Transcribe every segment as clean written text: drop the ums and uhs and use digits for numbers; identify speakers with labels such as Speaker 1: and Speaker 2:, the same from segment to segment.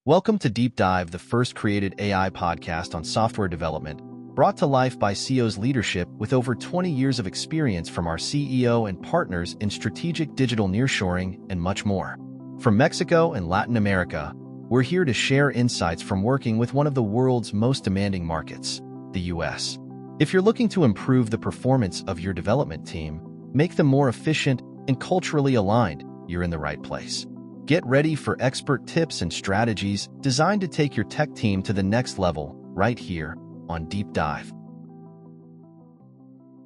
Speaker 1: Welcome to Deep Dive, the first created AI podcast on software development, brought to life by CEO's leadership with over 20 years of experience from our CEO and partners in strategic digital nearshoring and much more. From Mexico and Latin America, we're here to share insights from working with one of the world's most demanding markets, the US. If you're looking to improve the performance of your development team, make them more efficient and culturally aligned, you're in the right place. Get ready for expert tips and strategies designed to take your tech team to the next level right here on Deep Dive.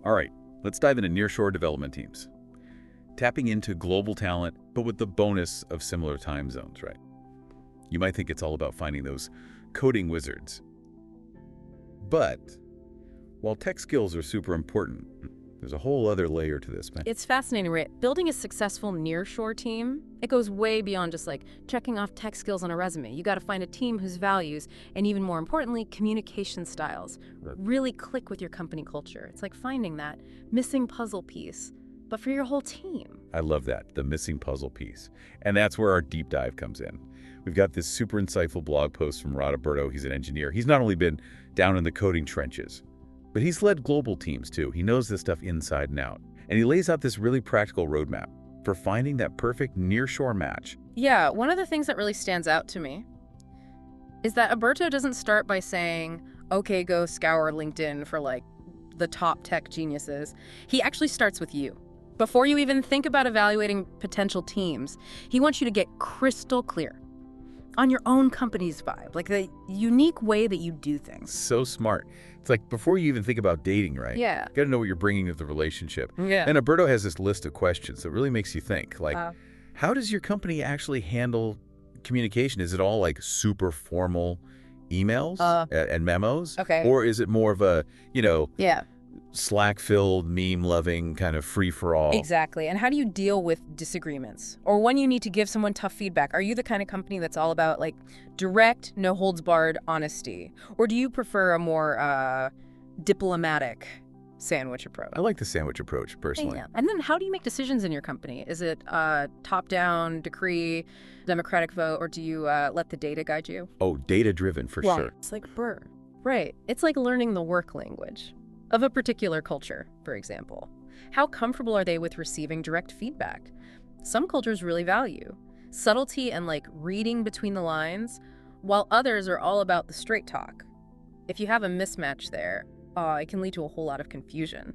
Speaker 2: All right, let's dive into nearshore development teams. Tapping into global talent, but with the bonus of similar time zones, right? You might think it's all about finding those coding wizards. But while tech skills are super important, there's a whole other layer to this, man.
Speaker 3: It's fascinating, right? Building a successful nearshore team, it goes way beyond just like checking off tech skills on a resume. You got to find a team whose values, and even more importantly, communication styles, really click with your company culture. It's like finding that missing puzzle piece, but for your whole team.
Speaker 2: I love that, the missing puzzle piece. And that's where our deep dive comes in. We've got this super insightful blog post from Adaptability. He's an engineer. He's not only been down in the coding trenches, but he's led global teams too. He knows this stuff inside and out. And he lays out this really practical roadmap for finding that perfect nearshore match.
Speaker 3: Yeah, one of the things that really stands out to me is that Alberto doesn't start by saying, okay, go scour LinkedIn for like the top tech geniuses. He actually starts with you. Before you even think about evaluating potential teams, he wants you to get crystal clear on your own company's vibe, like the unique way that you do things.
Speaker 2: So smart. It's like before you even think about dating, right?
Speaker 3: Yeah.
Speaker 2: You got to know what you're bringing to the relationship.
Speaker 3: Yeah.
Speaker 2: And Alberto has this list of questions that really makes you think, like, how does your company actually handle communication? Is it all like super formal emails and memos?
Speaker 3: Okay.
Speaker 2: Or is it more of a,
Speaker 3: Yeah.
Speaker 2: Slack-filled, meme-loving kind of free-for-all?
Speaker 3: Exactly. And how do you deal with disagreements? Or when you need to give someone tough feedback? Are you the kind of company that's all about like direct, no-holds-barred honesty? Or do you prefer a more diplomatic sandwich approach?
Speaker 2: I like the sandwich approach, personally.
Speaker 3: Yeah. And then how do you make decisions in your company? Is it top-down, decree, democratic vote, or do you let the data guide you?
Speaker 2: Oh, data-driven for sure.
Speaker 3: It's like Burr. Right. It's like learning the work language of a particular culture, for example. How comfortable are they with receiving direct feedback? Some cultures really value subtlety and like reading between the lines, while others are all about the straight talk. If you have a mismatch there, it can lead to a whole lot of confusion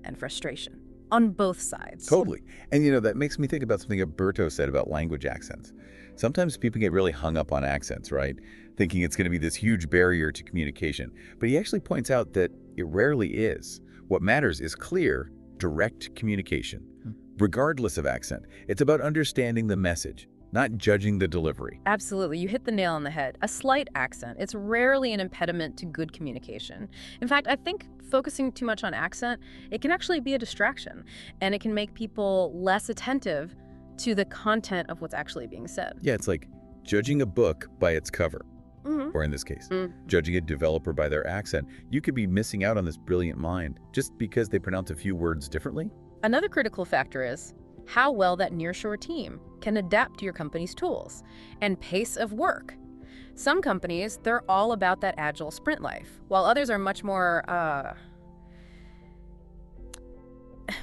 Speaker 3: and frustration on both sides.
Speaker 2: Totally. And that makes me think about something Alberto said about language accents. Sometimes people get really hung up on accents, right? Thinking it's going to be this huge barrier to communication. But he actually points out that it rarely is. What matters is clear, direct communication, regardless of accent. It's about understanding the message, not judging the delivery.
Speaker 3: Absolutely. You hit the nail on the head. A slight accent, it's rarely an impediment to good communication. In fact, I think focusing too much on accent, it can actually be a distraction, and it can make people less attentive to the content of what's actually being said.
Speaker 2: Yeah, it's like judging a book by its cover. Or in this case, judging a developer by their accent. You could be missing out on this brilliant mind just because they pronounce a few words differently.
Speaker 3: Another critical factor is how well that nearshore team can adapt to your company's tools and pace of work. Some companies, they're all about that agile sprint life, while others are much more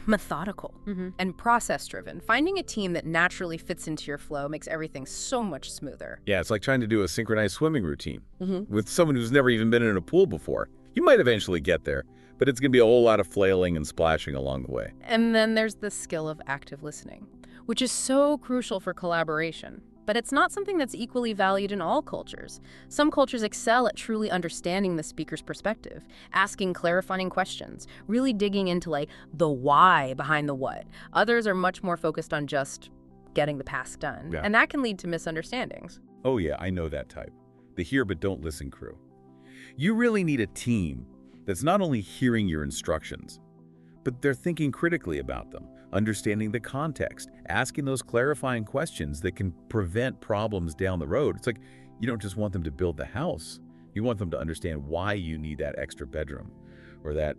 Speaker 3: methodical and process-driven. Finding a team that naturally fits into your flow makes everything so much smoother.
Speaker 2: Yeah, it's like trying to do a synchronized swimming routine with someone who's never even been in a pool before. You might eventually get there, but it's going to be a whole lot of flailing and splashing along the way.
Speaker 3: And then there's the skill of active listening, which is so crucial for collaboration. But it's not something that's equally valued in all cultures. Some cultures excel at truly understanding the speaker's perspective, asking clarifying questions, really digging into like the why behind the what. Others are much more focused on just getting the task done.
Speaker 2: Yeah.
Speaker 3: And that can lead to misunderstandings.
Speaker 2: Oh yeah, I know that type. The hear but don't listen crew. You really need a team that's not only hearing your instructions, but they're thinking critically about them, understanding the context, asking those clarifying questions that can prevent problems down the road. It's like you don't just want them to build the house. You want them to understand why you need that extra bedroom, or that,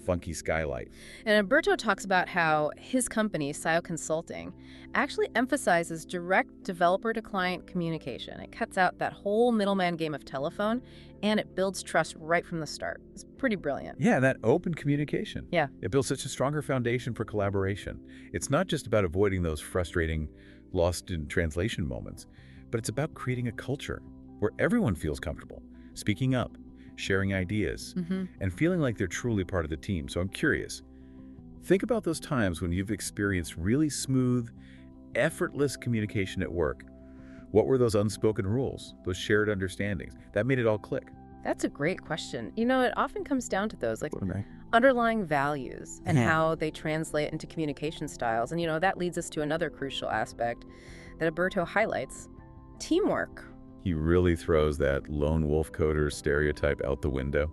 Speaker 2: funky skylight.
Speaker 3: And Alberto talks about how his company, SIO Consulting, actually emphasizes direct developer-to-client communication. It cuts out that whole middleman game of telephone, and it builds trust right from the start. It's pretty brilliant.
Speaker 2: Yeah, that open communication.
Speaker 3: Yeah.
Speaker 2: It builds such a stronger foundation for collaboration. It's not just about avoiding those frustrating, lost in translation moments, but it's about creating a culture where everyone feels comfortable speaking up, sharing ideas, and feeling like they're truly part of the team. So I'm curious, think about those times when you've experienced really smooth, effortless communication at work. What were those unspoken rules, those shared understandings that made it all click?
Speaker 3: That's a great question. It often comes down to those, like underlying values and how they translate into communication styles. And, that leads us to another crucial aspect that Alberto highlights: teamwork.
Speaker 2: He really throws that lone wolf coder stereotype out the window.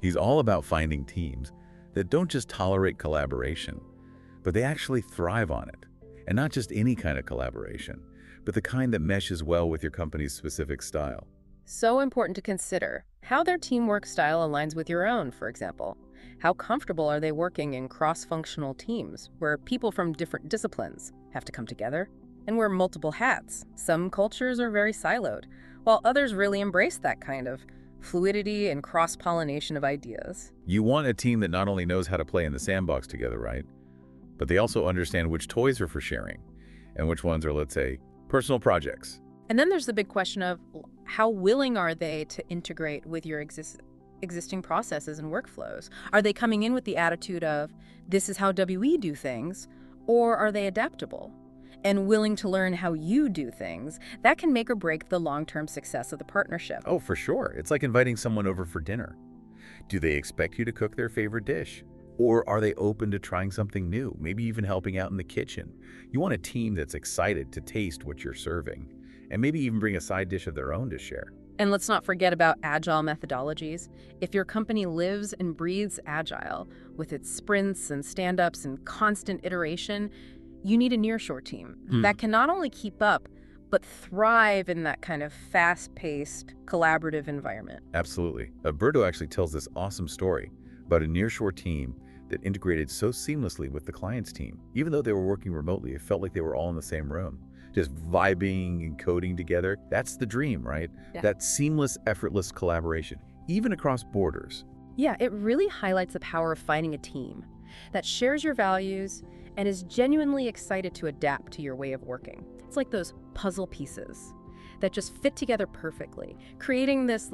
Speaker 2: He's all about finding teams that don't just tolerate collaboration, but they actually thrive on it. And not just any kind of collaboration, but the kind that meshes well with your company's specific style.
Speaker 3: So important to consider how their teamwork style aligns with your own, for example. How comfortable are they working in cross-functional teams where people from different disciplines have to come together and wear multiple hats? Some cultures are very siloed, while others really embrace that kind of fluidity and cross-pollination of ideas.
Speaker 2: You want a team that not only knows how to play in the sandbox together, right? But they also understand which toys are for sharing and which ones are, let's say, personal projects.
Speaker 3: And then there's the big question of how willing are they to integrate with your existing processes and workflows? Are they coming in with the attitude of, this is how WE do things, or are they adaptable and willing to learn how you do things? That can make or break the long-term success of the partnership.
Speaker 2: Oh, for sure. It's like inviting someone over for dinner. Do they expect you to cook their favorite dish? Or are they open to trying something new, maybe even helping out in the kitchen? You want a team that's excited to taste what you're serving, and maybe even bring a side dish of their own to share.
Speaker 3: And let's not forget about Agile methodologies. If your company lives and breathes Agile, with its sprints and stand-ups and constant iteration, you need a Nearshore team that can not only keep up, but thrive in that kind of fast-paced, collaborative environment.
Speaker 2: Absolutely. Alberto actually tells this awesome story about a Nearshore team that integrated so seamlessly with the client's team. Even though they were working remotely, it felt like they were all in the same room, just vibing and coding together. That's the dream, right?
Speaker 3: Yeah.
Speaker 2: That seamless, effortless collaboration, even across borders.
Speaker 3: Yeah, it really highlights the power of finding a team that shares your values and is genuinely excited to adapt to your way of working. It's like those puzzle pieces that just fit together perfectly, creating this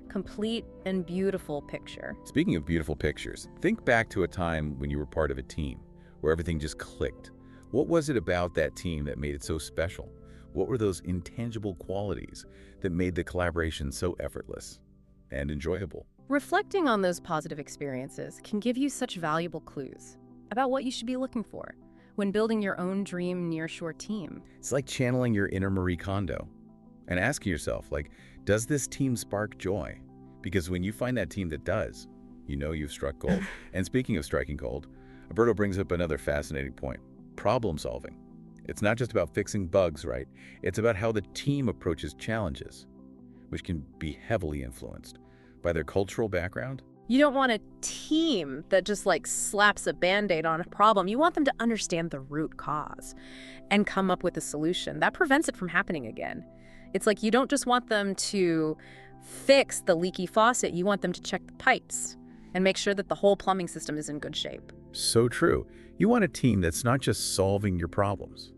Speaker 3: complete and beautiful picture.
Speaker 2: Speaking of beautiful pictures, think back to a time when you were part of a team where everything just clicked. What was it about that team that made it so special? What were those intangible qualities that made the collaboration so effortless and enjoyable?
Speaker 3: Reflecting on those positive experiences can give you such valuable clues about what you should be looking for when building your own dream Nearshore team.
Speaker 2: It's like channeling your inner Marie Kondo and asking yourself, does this team spark joy? Because when you find that team that does, you've struck gold. And speaking of striking gold, Alberto brings up another fascinating point: problem solving. It's not just about fixing bugs, right? It's about how the team approaches challenges, which can be heavily influenced by their cultural background.
Speaker 3: You don't want a team that just slaps a Band-Aid on a problem. You want them to understand the root cause and come up with a solution. That prevents it from happening again. It's like you don't just want them to fix the leaky faucet. You want them to check the pipes and make sure that the whole plumbing system is in good shape.
Speaker 2: So true. You want a team that's not just solving your problems,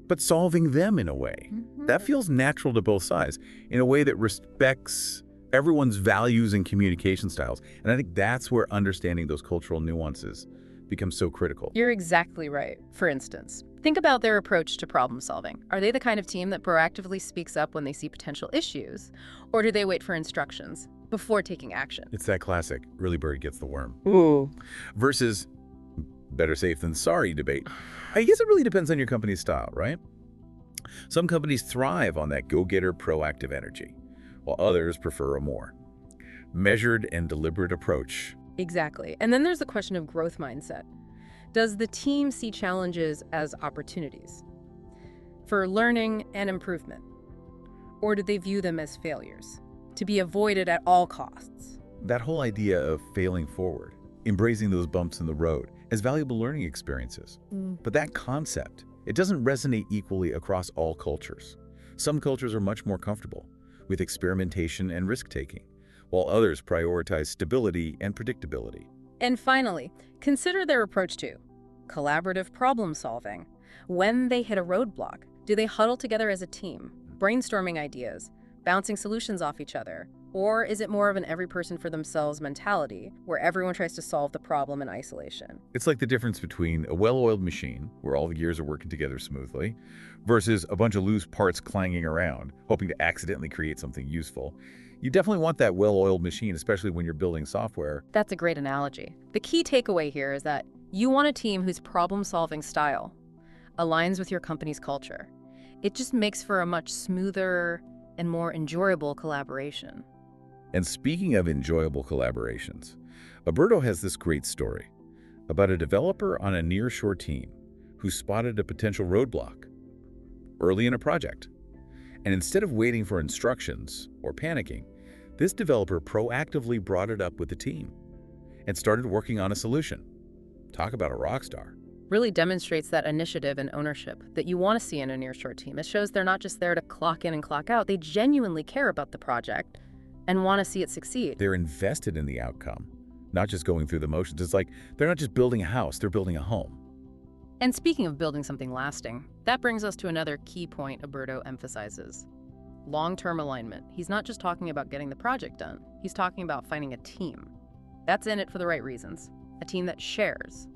Speaker 2: but solving them in a way that feels natural to both sides, in a way that respects everyone's values and communication styles. And I think that's where understanding those cultural nuances becomes so critical.
Speaker 3: You're exactly right. For instance, think about their approach to problem solving. Are they the kind of team that proactively speaks up when they see potential issues? Or do they wait for instructions before taking action?
Speaker 2: It's that classic, early bird gets the worm.
Speaker 3: Ooh.
Speaker 2: Versus better safe than sorry debate. I guess it really depends on your company's style, right? Some companies thrive on that go-getter proactive energy, while others prefer a more measured and deliberate approach.
Speaker 3: Exactly. And then there's the question of growth mindset. Does the team see challenges as opportunities for learning and improvement? Or do they view them as failures to be avoided at all costs?
Speaker 2: that whole idea of failing forward, embracing those bumps in the road as valuable learning experiences. But that concept, it doesn't resonate equally across all cultures. Some cultures are much more comfortable with experimentation and risk-taking, while others prioritize stability and predictability.
Speaker 3: And finally, consider their approach to collaborative problem solving. When they hit a roadblock, do they huddle together as a team, brainstorming ideas, bouncing solutions off each other? Or is it more of an every person for themselves mentality, where everyone tries to solve the problem in isolation?
Speaker 2: It's like the difference between a well-oiled machine, where all the gears are working together smoothly, versus a bunch of loose parts clanging around, hoping to accidentally create something useful. You definitely want that well-oiled machine, especially when you're building software.
Speaker 3: That's a great analogy. The key takeaway here is that you want a team whose problem-solving style aligns with your company's culture. It just makes for a much smoother and more enjoyable collaboration.
Speaker 2: And speaking of enjoyable collaborations, Alberto has this great story about a developer on a nearshore team who spotted a potential roadblock early in a project. And instead of waiting for instructions or panicking, this developer proactively brought it up with the team and started working on a solution. Talk about a rock star.
Speaker 3: Really demonstrates that initiative and ownership that you want to see in a nearshore team. It shows they're not just there to clock in and clock out. They genuinely care about the project and want to see it succeed.
Speaker 2: They're invested in the outcome, not just going through the motions. It's like they're not just building a house, they're building a home.
Speaker 3: And speaking of building something lasting, that brings us to another key point Alberto emphasizes. Long-term alignment. He's not just talking about getting the project done. He's talking about finding a team that's in it for the right reasons. A team that shares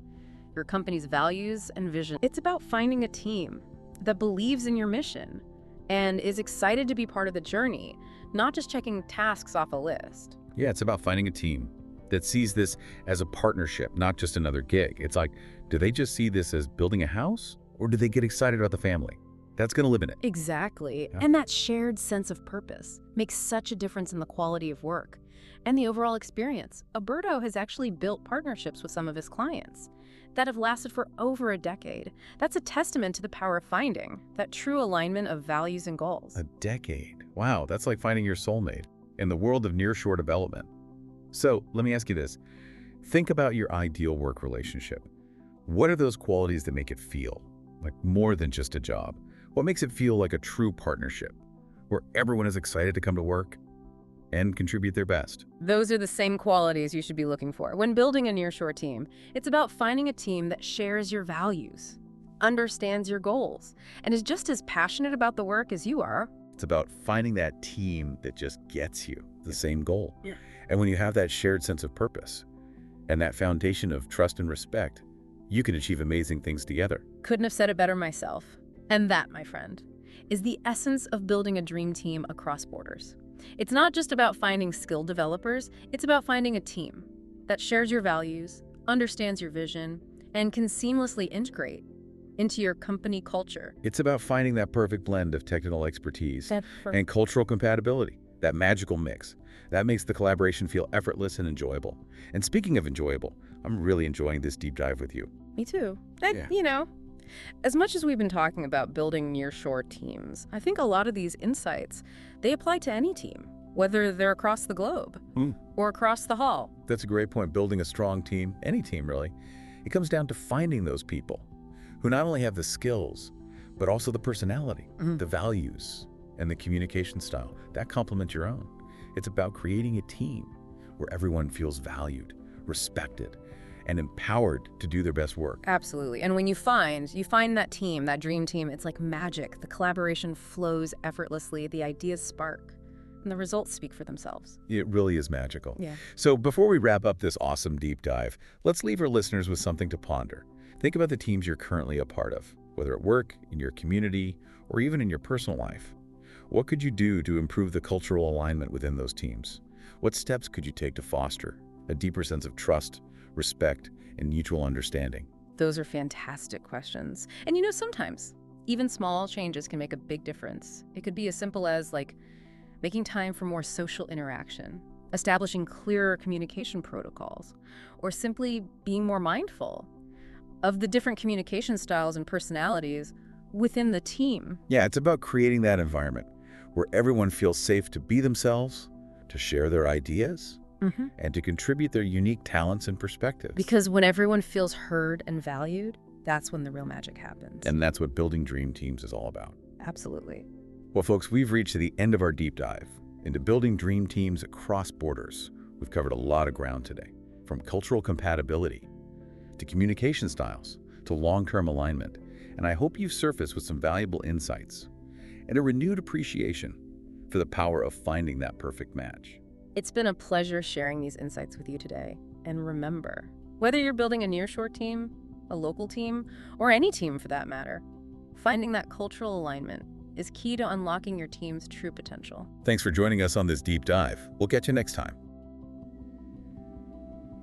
Speaker 3: your company's values and vision. It's about finding a team that believes in your mission and is excited to be part of the journey, not just checking tasks off a list.
Speaker 2: Yeah, it's about finding a team that sees this as a partnership, not just another gig. It's like, do they just see this as building a house, or do they get excited about the family that's going to live in it?
Speaker 3: Exactly.
Speaker 2: Yeah.
Speaker 3: And that shared sense of purpose makes such a difference in the quality of work and the overall experience. Alberto has actually built partnerships with some of his clients that have lasted for over a decade. That's a testament to the power of finding that true alignment of values and goals.
Speaker 2: A decade. Wow, that's like finding your soulmate in the world of nearshore development. So let me ask you this. Think about your ideal work relationship. What are those qualities that make it feel like more than just a job? What makes it feel like a true partnership where everyone is excited to come to work and contribute their best?
Speaker 3: Those are the same qualities you should be looking for. When building a nearshore team, it's about finding a team that shares your values, understands your goals, and is just as passionate about the work as you are.
Speaker 2: It's about finding that team that just gets you the same goal.
Speaker 3: Yeah.
Speaker 2: And when you have that shared sense of purpose and that foundation of trust and respect, you can achieve amazing things together.
Speaker 3: Couldn't have said it better myself. And that, my friend, is the essence of building a dream team across borders. It's not just about finding skilled developers, it's about finding a team that shares your values, understands your vision, and can seamlessly integrate into your company culture.
Speaker 2: It's about finding that perfect blend of technical expertise and cultural compatibility, that magical mix. That makes the collaboration feel effortless and enjoyable. And speaking of enjoyable, I'm really enjoying this deep dive with you.
Speaker 3: Me too.
Speaker 2: Yeah.
Speaker 3: You know, as much as we've been talking about building nearshore teams, I think a lot of these insights, they apply to any team, whether they're across the globe or across the hall.
Speaker 2: That's a great point. Building a strong team, any team really, it comes down to finding those people who not only have the skills, but also the personality, the values, and the communication style that complement your own. It's about creating a team where everyone feels valued, respected, and empowered to do their best work.
Speaker 3: Absolutely. And when you find that team, that dream team, it's like magic. The collaboration flows effortlessly, the ideas spark, and the results speak for themselves.
Speaker 2: It really is magical.
Speaker 3: Yeah.
Speaker 2: So before we wrap up this awesome deep dive, let's leave our listeners with something to ponder. Think about the teams you're currently a part of, whether at work, in your community, or even in your personal life. What could you do to improve the cultural alignment within those teams? What steps could you take to foster a deeper sense of trust, respect, and mutual understanding?
Speaker 3: Those are fantastic questions. And you know, sometimes even small changes can make a big difference. It could be as simple as making time for more social interaction, establishing clearer communication protocols, or simply being more mindful of the different communication styles and personalities within the team.
Speaker 2: Yeah, it's about creating that environment where everyone feels safe to be themselves, to share their ideas, and to contribute their unique talents and perspectives.
Speaker 3: Because when everyone feels heard and valued, that's when the real magic happens.
Speaker 2: And that's what building dream teams is all about.
Speaker 3: Absolutely.
Speaker 2: Well, folks, we've reached the end of our deep dive into building dream teams across borders. We've covered a lot of ground today, from cultural compatibility to communication styles to long-term alignment. And I hope you've surfaced with some valuable insights and a renewed appreciation for the power of finding that perfect match.
Speaker 3: It's been a pleasure sharing these insights with you today. And remember, whether you're building a nearshore team, a local team, or any team for that matter, finding that cultural alignment is key to unlocking your team's true potential.
Speaker 2: Thanks for joining us on this deep dive. We'll catch you next time.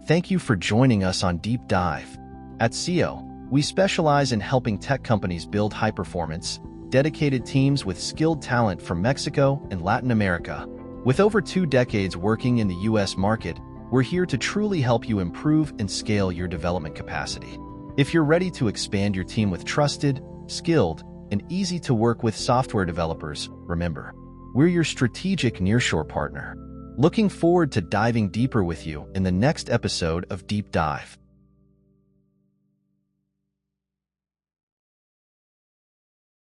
Speaker 1: Thank you for joining us on Deep Dive. At CEO, we specialize in helping tech companies build high-performance, dedicated teams with skilled talent from Mexico and Latin America. With over 2 decades working in the U.S. market, we're here to truly help you improve and scale your development capacity. If you're ready to expand your team with trusted, skilled, and easy-to-work-with software developers, remember, we're your strategic nearshore partner. Looking forward to diving deeper with you in the next episode of Deep Dive.